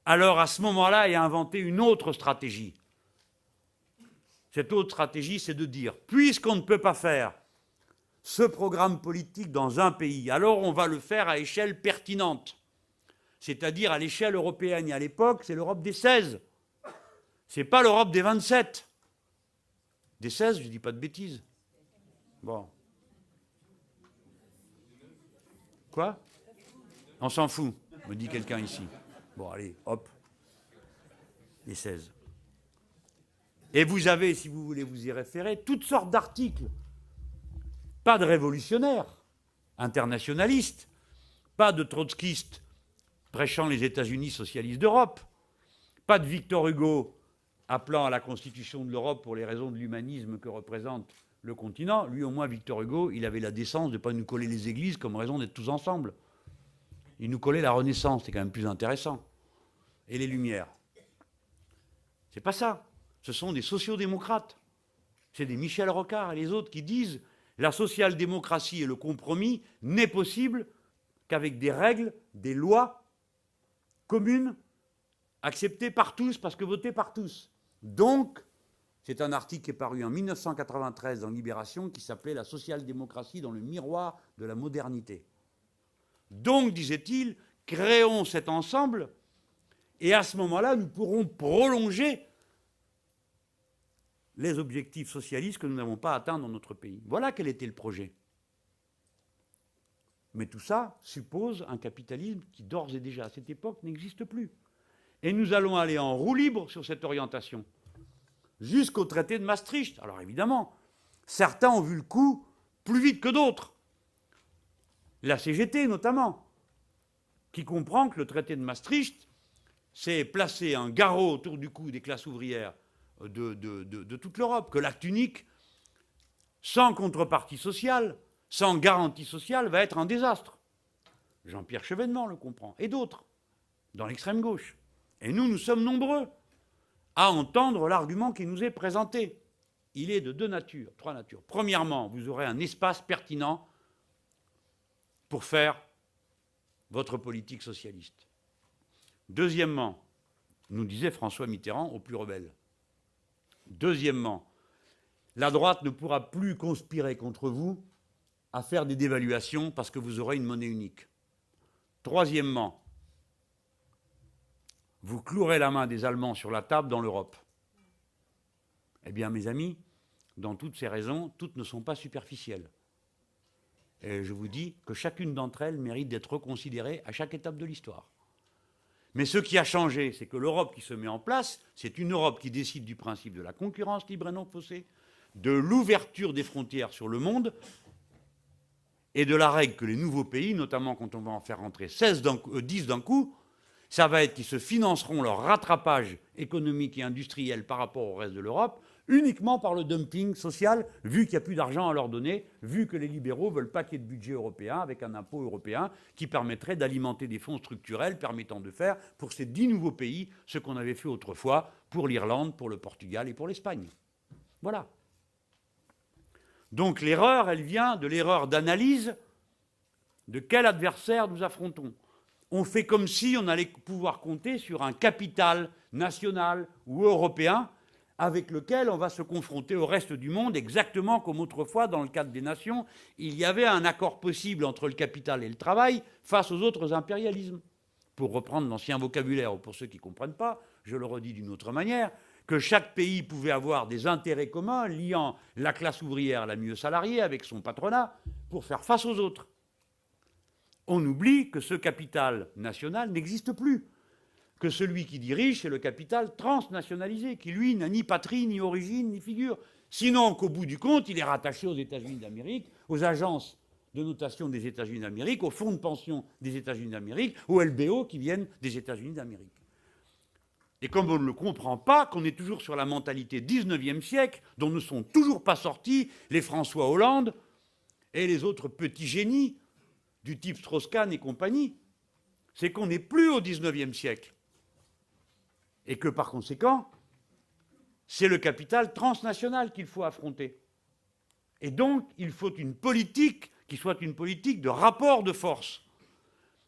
Alors, à ce moment-là, il a inventé une autre stratégie. Cette autre stratégie, c'est de dire, puisqu'on ne peut pas faire ce programme politique dans un pays, alors on va le faire à échelle pertinente, c'est-à-dire à l'échelle européenne. Et à l'époque, c'est l'Europe des 16. Ce n'est pas l'Europe des 27. Des 16, je ne dis pas de bêtises. Bon. Quoi? On s'en fout, me dit quelqu'un ici. Bon, allez, hop. Les 16. Et vous avez, si vous voulez vous y référer, toutes sortes d'articles. Pas de révolutionnaires, internationalistes, pas de trotskistes prêchant les États-Unis socialistes d'Europe, pas de Victor Hugo appelant à la constitution de l'Europe pour les raisons de l'humanisme que représente le continent. Lui, au moins, Victor Hugo, il avait la décence de ne pas nous coller les églises comme raison d'être tous ensemble. Il nous collait la Renaissance, c'est quand même plus intéressant. Et les Lumières. C'est pas ça. Ce sont des sociodémocrates. C'est des Michel Rocard et les autres qui disent la social-démocratie et le compromis n'est possible qu'avec des règles, des lois communes, acceptées par tous parce que votées par tous. Donc, c'est un article qui est paru en 1993 dans Libération qui s'appelait « La social-démocratie dans le miroir de la modernité ». Donc, disait-il, créons cet ensemble et à ce moment-là, nous pourrons prolonger les objectifs socialistes que nous n'avons pas atteints dans notre pays. Voilà quel était le projet. Mais tout ça suppose un capitalisme qui, d'ores et déjà, à cette époque, n'existe plus. Et nous allons aller en roue libre sur cette orientation, jusqu'au traité de Maastricht. Alors évidemment, certains ont vu le coup plus vite que d'autres. La CGT notamment, qui comprend que le traité de Maastricht, c'est placer un garrot autour du cou des classes ouvrières de toute l'Europe, que l'acte unique, sans contrepartie sociale, sans garantie sociale, va être un désastre. Jean-Pierre Chevènement le comprend, et d'autres, dans l'extrême gauche. Et nous sommes nombreux à entendre l'argument qui nous est présenté. Il est de deux natures, trois natures. Premièrement, vous aurez un espace pertinent pour faire votre politique socialiste. Deuxièmement, nous disait François Mitterrand aux plus rebelles. Deuxièmement, la droite ne pourra plus conspirer contre vous à faire des dévaluations parce que vous aurez une monnaie unique. Troisièmement, vous clouerez la main des Allemands sur la table dans l'Europe. Eh bien, mes amis, dans toutes ces raisons, toutes ne sont pas superficielles. Et je vous dis que chacune d'entre elles mérite d'être reconsidérée à chaque étape de l'histoire. Mais ce qui a changé, c'est que l'Europe qui se met en place, c'est une Europe qui décide du principe de la concurrence libre et non faussée, de l'ouverture des frontières sur le monde et de la règle que les nouveaux pays, notamment quand on va en faire rentrer 10 d'un coup, ça va être qu'ils se financeront leur rattrapage économique et industriel par rapport au reste de l'Europe uniquement par le dumping social, vu qu'il n'y a plus d'argent à leur donner, vu que les libéraux ne veulent pas qu'il y ait de budget européen avec un impôt européen qui permettrait d'alimenter des fonds structurels permettant de faire pour ces 10 nouveaux pays ce qu'on avait fait autrefois pour l'Irlande, pour le Portugal et pour l'Espagne. Voilà. Donc l'erreur, elle vient de l'erreur d'analyse de quel adversaire nous affrontons. On fait comme si on allait pouvoir compter sur un capital national ou européen avec lequel on va se confronter au reste du monde, exactement comme autrefois, dans le cadre des nations, il y avait un accord possible entre le capital et le travail face aux autres impérialismes. Pour reprendre l'ancien vocabulaire, ou pour ceux qui ne comprennent pas, je le redis d'une autre manière, que chaque pays pouvait avoir des intérêts communs liant la classe ouvrière la mieux salariée avec son patronat pour faire face aux autres. On oublie que ce capital national n'existe plus, que celui qui dirige, c'est le capital transnationalisé, qui, lui, n'a ni patrie, ni origine, ni figure. Sinon, qu'au bout du compte, il est rattaché aux États-Unis d'Amérique, aux agences de notation des États-Unis d'Amérique, aux fonds de pension des États-Unis d'Amérique, aux LBO qui viennent des États-Unis d'Amérique. Et comme on ne le comprend pas, qu'on est toujours sur la mentalité 19e siècle, dont ne sont toujours pas sortis les François Hollande et les autres petits génies du type Strauss-Kahn et compagnie, c'est qu'on n'est plus au 19e siècle. Et que, par conséquent, c'est le capital transnational qu'il faut affronter. Et donc, il faut une politique qui soit une politique de rapport de force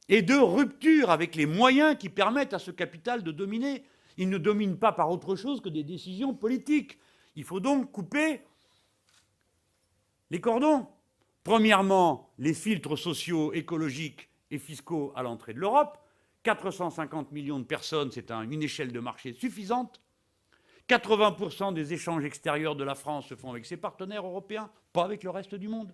et de rupture avec les moyens qui permettent à ce capital de dominer. Il ne domine pas par autre chose que des décisions politiques. Il faut donc couper les cordons. Premièrement, les filtres sociaux, écologiques et fiscaux à l'entrée de l'Europe. 450 millions de personnes, c'est une échelle de marché suffisante. 80% des échanges extérieurs de la France se font avec ses partenaires européens, pas avec le reste du monde.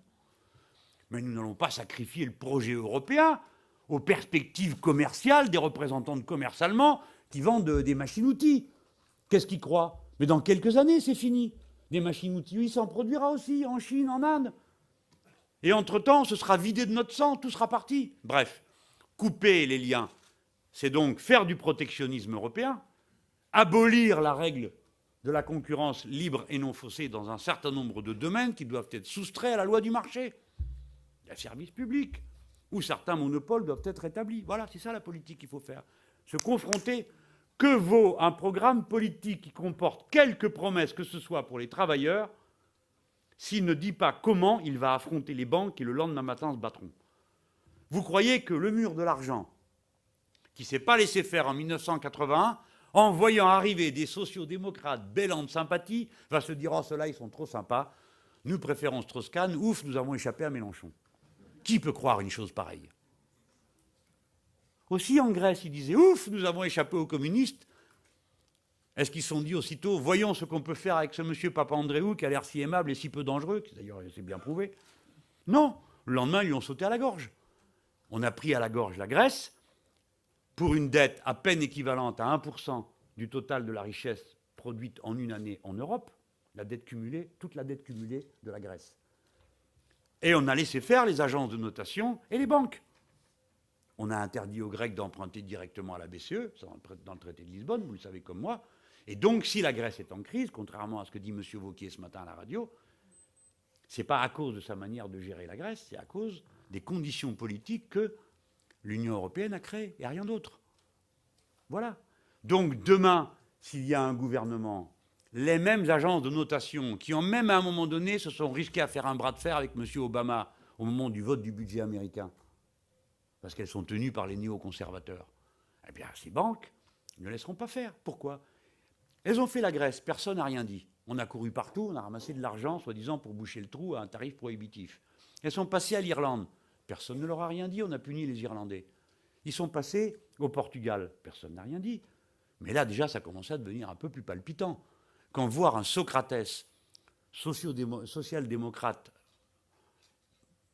Mais nous n'allons pas sacrifier le projet européen aux perspectives commerciales des représentants de commerce allemands qui vendent des machines-outils. Qu'est-ce qu'ils croient? Mais dans quelques années, c'est fini. Des machines-outils, il s'en produira aussi en Chine, en Inde. Et entre-temps, ce sera vidé de notre sang, tout sera parti. Bref, couper les liens, c'est donc faire du protectionnisme européen, abolir la règle de la concurrence libre et non faussée dans un certain nombre de domaines qui doivent être soustraits à la loi du marché. Il y a service public, où certains monopoles doivent être établis. Voilà, c'est ça la politique qu'il faut faire. Se confronter. Que vaut un programme politique qui comporte quelques promesses que ce soit pour les travailleurs s'il ne dit pas comment il va affronter les banques qui le lendemain matin se battront? Vous croyez que le mur de l'argent, qui ne s'est pas laissé faire en 1981, en voyant arriver des sociodémocrates bêlants de sympathie, va se dire « Oh, ceux-là, ils sont trop sympas, nous préférons Strauss-Kahn, ouf, nous avons échappé à Mélenchon ». Qui peut croire une chose pareille? Aussi, en Grèce, ils disaient « Ouf, nous avons échappé aux communistes ». Est-ce qu'ils se sont dit aussitôt « Voyons ce qu'on peut faire avec ce monsieur Papandréou qui a l'air si aimable et si peu dangereux », qui d'ailleurs c'est bien prouvé? Non, le lendemain, ils lui ont sauté à la gorge. On a pris à la gorge la Grèce pour une dette à peine équivalente à 1% du total de la richesse produite en une année en Europe, la dette cumulée, toute la dette cumulée de la Grèce. Et on a laissé faire les agences de notation et les banques. On a interdit aux Grecs d'emprunter directement à la BCE, dans le traité de Lisbonne, vous le savez comme moi. Et donc, si la Grèce est en crise, contrairement à ce que dit M. Wauquiez ce matin à la radio, ce n'est pas à cause de sa manière de gérer la Grèce, c'est à cause des conditions politiques que l'Union européenne a créées, et rien d'autre. Voilà. Donc, demain, s'il y a un gouvernement, les mêmes agences de notation qui ont même à un moment donné se sont risquées à faire un bras de fer avec M. Obama au moment du vote du budget américain, parce qu'elles sont tenues par les néoconservateurs, eh bien, ces banques ne laisseront pas faire. Pourquoi? Elles ont fait la Grèce, personne n'a rien dit. On a couru partout, on a ramassé de l'argent, soi-disant, pour boucher le trou à un tarif prohibitif. Elles sont passées à l'Irlande. Personne ne leur a rien dit, on a puni les Irlandais. Ils sont passés au Portugal. Personne n'a rien dit. Mais là, déjà, ça commençait à devenir un peu plus palpitant. Quand voir un Socrates, social-démocrate,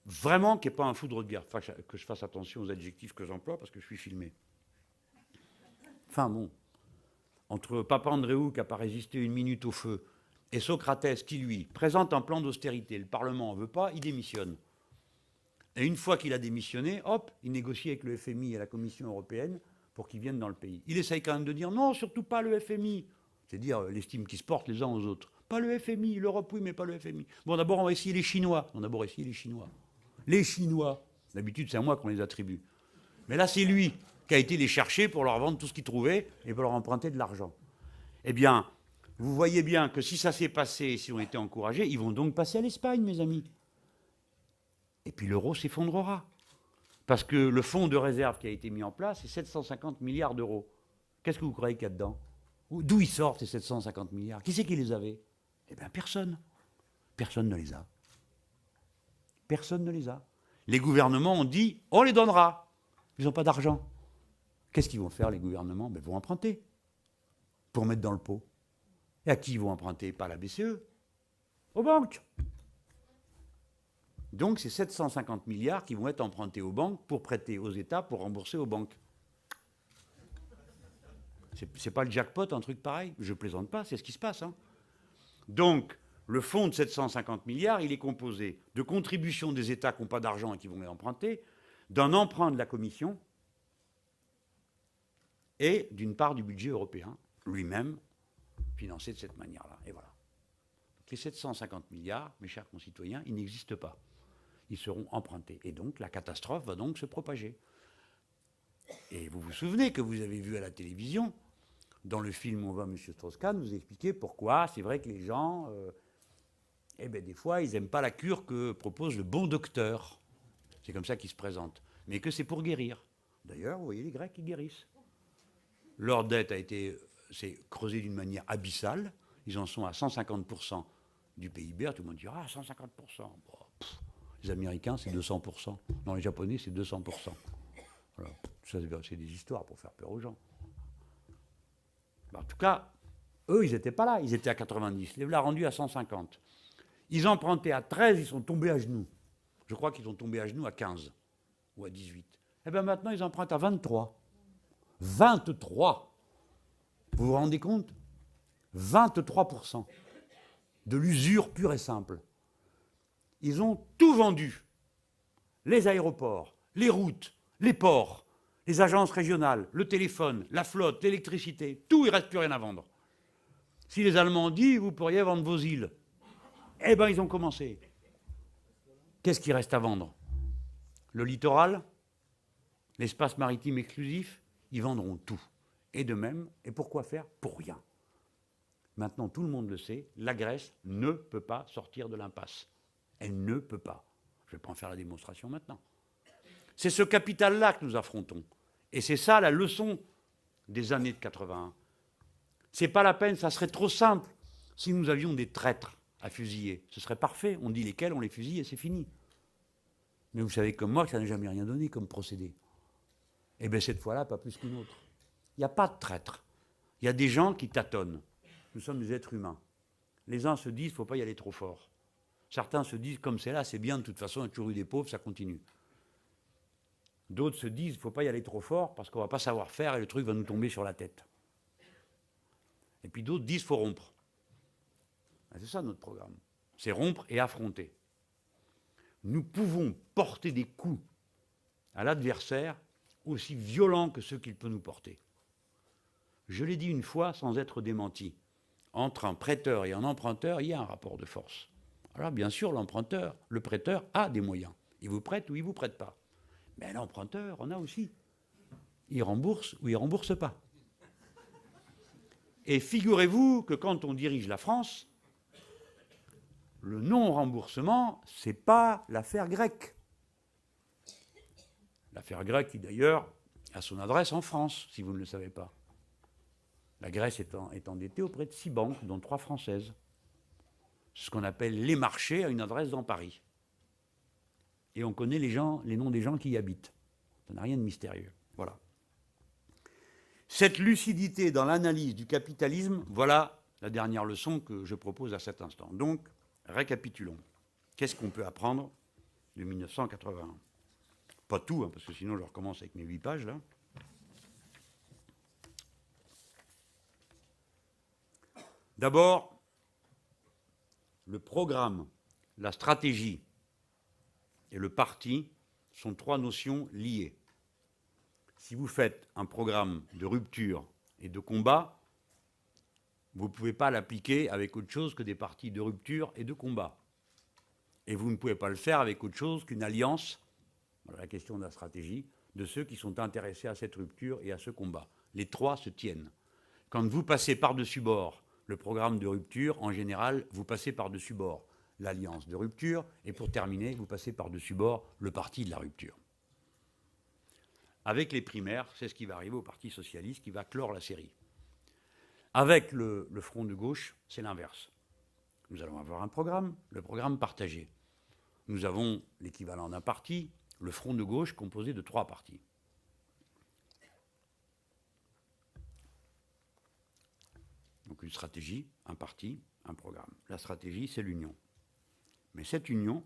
vraiment qui n'est pas un foudre de guerre, enfin, que je fasse attention aux adjectifs que j'emploie parce que je suis filmé. Enfin bon, entre Papandréou qui n'a pas résisté une minute au feu et Socrates qui, lui, présente un plan d'austérité, le Parlement n'en veut pas, il démissionne. Et une fois qu'il a démissionné, hop, il négocie avec le FMI et la Commission européenne pour qu'ils viennent dans le pays. Il essaye quand même de dire non, surtout pas le FMI. C'est dire l'estime qui se portent les uns aux autres. Pas le FMI, l'Europe oui, mais pas le FMI. Bon, d'abord, on va essayer les Chinois. On va d'abord essayer les Chinois. Les Chinois, d'habitude, c'est à moi qu'on les attribue. Mais là, c'est lui qui a été les chercher pour leur vendre tout ce qu'il trouvait et pour leur emprunter de l'argent. Eh bien, vous voyez bien que si ça s'est passé, si on était encouragés, ils vont donc passer à l'Espagne, mes amis. Et puis l'euro s'effondrera. Parce que le fonds de réserve qui a été mis en place, c'est 750 milliards d'euros. Qu'est-ce que vous croyez qu'il y a dedans? D'où ils sortent ces 750 milliards? Qui c'est qui les avait? Eh bien, personne. Personne ne les a. Personne ne les a. Les gouvernements ont dit, on les donnera. Ils n'ont pas d'argent. Qu'est-ce qu'ils vont faire, les gouvernements? Ils vont emprunter pour mettre dans le pot. Et à qui ils vont emprunter? Pas à la BCE, aux banques. Donc, c'est 750 milliards qui vont être empruntés aux banques pour prêter aux États, pour rembourser aux banques. C'est pas le jackpot, un truc pareil? Je plaisante pas, c'est ce qui se passe. Hein. Donc, le fonds de 750 milliards, il est composé de contributions des États qui n'ont pas d'argent et qui vont les emprunter, d'un emprunt de la Commission et d'une part du budget européen, lui-même, financé de cette manière-là. Et voilà. Donc, les 750 milliards, mes chers concitoyens, ils n'existent pas. Ils seront empruntés. Et donc, la catastrophe va donc se propager. Et vous vous souvenez que vous avez vu à la télévision, dans le film On va M. Strauss-Kahn, vous expliquer pourquoi c'est vrai que les gens, des fois, ils n'aiment pas la cure que propose le bon docteur. C'est comme ça qu'ils se présentent. Mais que c'est pour guérir. D'ailleurs, vous voyez les Grecs qui guérissent. Leur dette s'est creusée d'une manière abyssale. Ils en sont à 150% du PIB. Tout le monde dira, 150%. Bon, les Américains, c'est 200%. Non, les Japonais, c'est 200%. Voilà. Ça, c'est des histoires pour faire peur aux gens. En tout cas, eux, ils n'étaient pas là. Ils étaient à 90. Les voilà rendus à 150. Ils empruntaient à 13, ils sont tombés à genoux. Je crois qu'ils sont tombés à genoux à 15 ou à 18. Eh bien maintenant, ils empruntent à 23. 23. Vous vous rendez compte? 23% de l'usure pure et simple. Ils ont tout vendu. Les aéroports, les routes, les ports, les agences régionales, le téléphone, la flotte, l'électricité, tout, il ne reste plus rien à vendre. Si les Allemands ont dit, vous pourriez vendre vos îles, eh bien, ils ont commencé. Qu'est-ce qui reste à vendre? Le littoral, l'espace maritime exclusif, ils vendront tout. Et de même, et pourquoi faire? Pour rien. Maintenant, tout le monde le sait, la Grèce ne peut pas sortir de l'impasse. Elle ne peut pas. Je ne vais pas en faire la démonstration maintenant. C'est ce capital-là que nous affrontons. Et c'est ça la leçon des années de 81. C'est pas la peine, ça serait trop simple si nous avions des traîtres à fusiller. Ce serait parfait, on dit lesquels, on les fusille et c'est fini. Mais vous savez comme moi que ça n'a jamais rien donné comme procédé. Eh bien cette fois-là, pas plus qu'une autre. Il n'y a pas de traîtres. Il y a des gens qui tâtonnent. Nous sommes des êtres humains. Les uns se disent, il ne faut pas y aller trop fort. Certains se disent, comme c'est là, c'est bien, de toute façon, il y a toujours eu des pauvres, ça continue. D'autres se disent, il ne faut pas y aller trop fort parce qu'on ne va pas savoir faire et le truc va nous tomber sur la tête. Et puis d'autres disent, il faut rompre. C'est ça notre programme. C'est rompre et affronter. Nous pouvons porter des coups à l'adversaire aussi violents que ceux qu'il peut nous porter. Je l'ai dit une fois sans être démenti. Entre un prêteur et un emprunteur, il y a un rapport de force. Alors bien sûr, l'emprunteur, le prêteur a des moyens. Il vous prête ou il ne vous prête pas. Mais l'emprunteur en a aussi. Il rembourse ou il ne rembourse pas. Et figurez-vous que quand on dirige la France, le non-remboursement, ce n'est pas l'affaire grecque. L'affaire grecque, qui d'ailleurs a son adresse en France, si vous ne le savez pas. La Grèce est endettée auprès de 6 banques, dont 3 françaises. C'est ce qu'on appelle les marchés, à une adresse dans Paris. Et on connaît les noms des gens qui y habitent. Ça n'a rien de mystérieux. Voilà. Cette lucidité dans l'analyse du capitalisme, voilà la dernière leçon que je propose à cet instant. Donc, récapitulons. Qu'est-ce qu'on peut apprendre de 1981 ? Pas tout, parce que sinon je recommence avec mes 8 pages, là. D'abord, le programme, la stratégie et le parti sont 3 notions liées. Si vous faites un programme de rupture et de combat, vous ne pouvez pas l'appliquer avec autre chose que des partis de rupture et de combat. Et vous ne pouvez pas le faire avec autre chose qu'une alliance, voilà la question de la stratégie, de ceux qui sont intéressés à cette rupture et à ce combat. Les 3 se tiennent. Quand vous passez par-dessus bord le programme de rupture, en général, vous passez par-dessus bord l'alliance de rupture, et pour terminer, vous passez par-dessus bord le parti de la rupture. Avec les primaires, c'est ce qui va arriver au Parti socialiste, qui va clore la série. Avec le front de gauche, c'est l'inverse. Nous allons avoir un programme, le programme partagé. Nous avons l'équivalent d'un parti, le front de gauche composé de 3 partis. Donc une stratégie, un parti, un programme. La stratégie, c'est l'union. Mais cette union,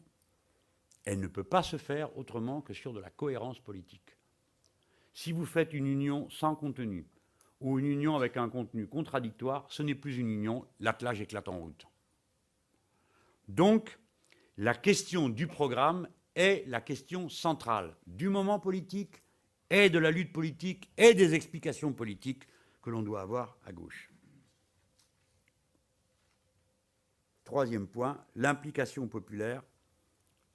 elle ne peut pas se faire autrement que sur de la cohérence politique. Si vous faites une union sans contenu, ou une union avec un contenu contradictoire, ce n'est plus une union, l'attelage éclate en route. Donc, la question du programme est la question centrale du moment politique et de la lutte politique et des explications politiques que l'on doit avoir à gauche. 3e point, l'implication populaire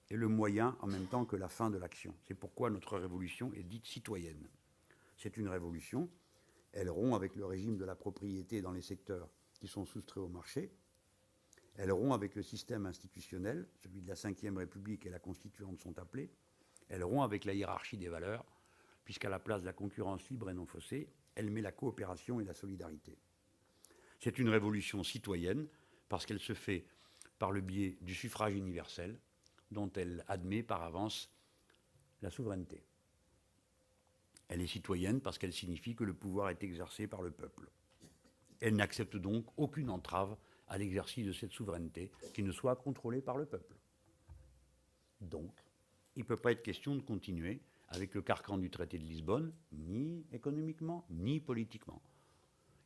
est le moyen en même temps que la fin de l'action. C'est pourquoi notre révolution est dite citoyenne. C'est une révolution, elle rompt avec le régime de la propriété dans les secteurs qui sont soustraits au marché, elle rompt avec le système institutionnel, celui de la Ve République et la Constituante sont appelés, elle rompt avec la hiérarchie des valeurs, puisqu'à la place de la concurrence libre et non faussée, elle met la coopération et la solidarité. C'est une révolution citoyenne, parce qu'elle se fait par le biais du suffrage universel, dont elle admet par avance la souveraineté. Elle est citoyenne parce qu'elle signifie que le pouvoir est exercé par le peuple. Elle n'accepte donc aucune entrave à l'exercice de cette souveraineté qui ne soit contrôlée par le peuple. Donc, il ne peut pas être question de continuer avec le carcan du traité de Lisbonne, ni économiquement, ni politiquement.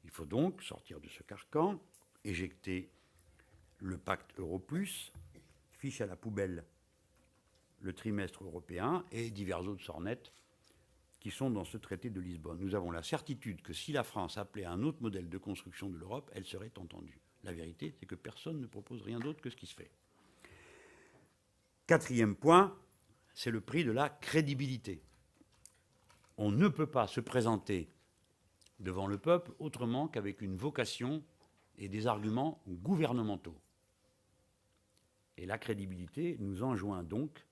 Il faut donc sortir de ce carcan, éjecter le pacte Euro+, fiche à la poubelle le trimestre européen et divers autres sornettes qui sont dans ce traité de Lisbonne. Nous avons la certitude que si la France appelait à un autre modèle de construction de l'Europe, elle serait entendue. La vérité, c'est que personne ne propose rien d'autre que ce qui se fait. 4e point, c'est le prix de la crédibilité. On ne peut pas se présenter devant le peuple autrement qu'avec une vocation et des arguments gouvernementaux. Et la crédibilité nous enjoint donc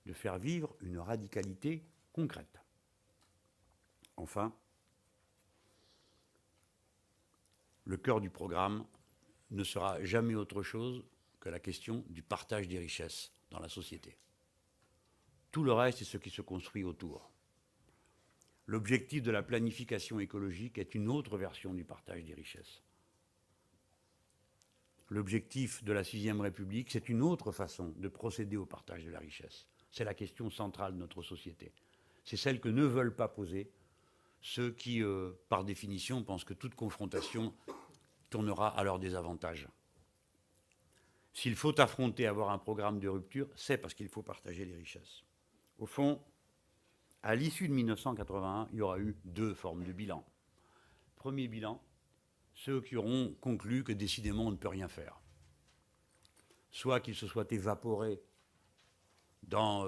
de faire vivre une radicalité concrète. Enfin, le cœur du programme ne sera jamais autre chose que la question du partage des richesses dans la société. Tout le reste est ce qui se construit autour. L'objectif de la planification écologique est une autre version du partage des richesses. L'objectif de la Sixième République, c'est une autre façon de procéder au partage de la richesse. C'est la question centrale de notre société. c'est celle que ne veulent pas poser ceux qui, par définition, pensent que toute confrontation tournera à leur désavantage. S'il faut affronter, avoir un programme de rupture, c'est parce qu'il faut partager les richesses. Au fond, à l'issue de 1981, il y aura eu deux formes de bilan. Premier bilan, ceux qui auront conclu que décidément on ne peut rien faire. Soit qu'ils se soient évaporés dans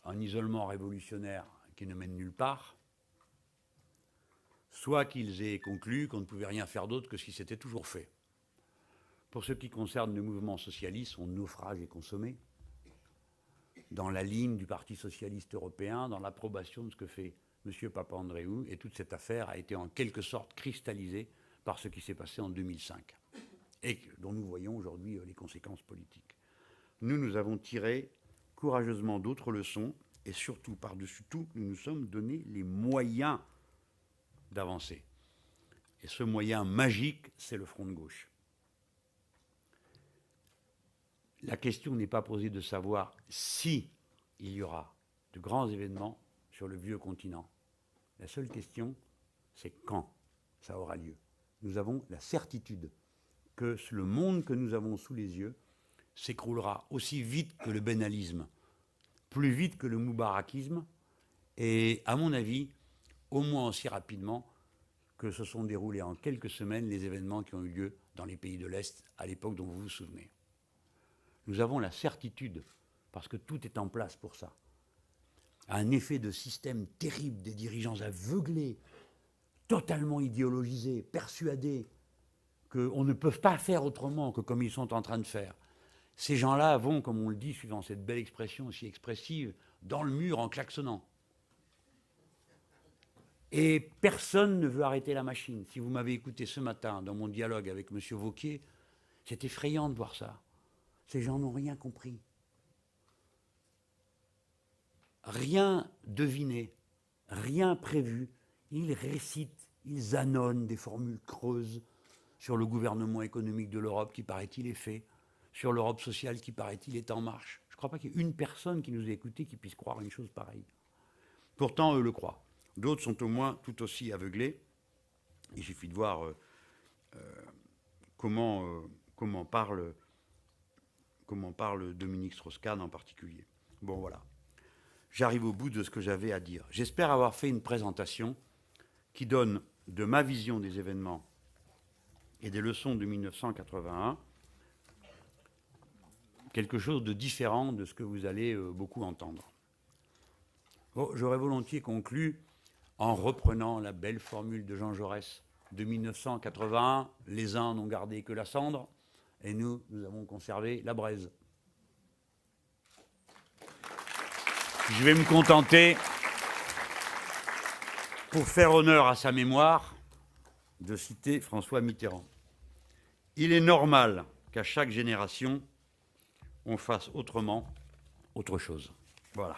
un isolement révolutionnaire qui ne mène nulle part, soit qu'ils aient conclu qu'on ne pouvait rien faire d'autre que ce qui s'était toujours fait. Pour ce qui concerne le mouvement socialiste, son naufrage est consommé. Dans la ligne du Parti socialiste européen, dans l'approbation de ce que fait M. Papandréou, et toute cette affaire a été en quelque sorte cristallisée par ce qui s'est passé en 2005, et dont nous voyons aujourd'hui les conséquences politiques. Nous avons tiré courageusement d'autres leçons, et surtout, par-dessus tout, nous nous sommes donné les moyens d'avancer. Et ce moyen magique, c'est le front de gauche. La question n'est pas posée de savoir si il y aura de grands événements sur le vieux continent. La seule question, c'est quand ça aura lieu. Nous avons la certitude que le monde que nous avons sous les yeux s'écroulera aussi vite que le benalisme, plus vite que le moubarakisme, et à mon avis, au moins aussi rapidement que se sont déroulés en quelques semaines les événements qui ont eu lieu dans les pays de l'Est à l'époque dont vous vous souvenez. Nous avons la certitude, parce que tout est en place pour ça, un effet de système terrible des dirigeants aveuglés, totalement idéologisés, persuadés qu'on ne peut pas faire autrement que comme ils sont en train de faire. Ces gens-là vont, comme on le dit, suivant cette belle expression aussi expressive, dans le mur en klaxonnant. Et personne ne veut arrêter la machine. Si vous m'avez écouté ce matin dans mon dialogue avec M. Wauquiez, c'est effrayant de voir ça. Ces gens n'ont rien compris. Rien deviné, rien prévu. Ils récitent, ils annonnent des formules creuses sur le gouvernement économique de l'Europe qui, paraît-il, est fait, sur l'Europe sociale qui, paraît-il, est en marche. Je ne crois pas qu'il y ait une personne qui nous ait écoutés qui puisse croire une chose pareille. Pourtant, eux le croient. D'autres sont au moins tout aussi aveuglés. Il suffit de voir comment parle Dominique Strauss-Kahn en particulier. Bon, voilà. J'arrive au bout de ce que j'avais à dire. J'espère avoir fait une présentation qui donne de ma vision des événements et des leçons de 1981 quelque chose de différent de ce que vous allez beaucoup entendre. Bon, j'aurais volontiers conclu en reprenant la belle formule de Jean Jaurès de 1981. Les uns n'ont gardé que la cendre, et nous avons conservé la braise. Je vais me contenter, pour faire honneur à sa mémoire, de citer François Mitterrand. Il est normal qu'à chaque génération, on fasse autrement autre chose. Voilà.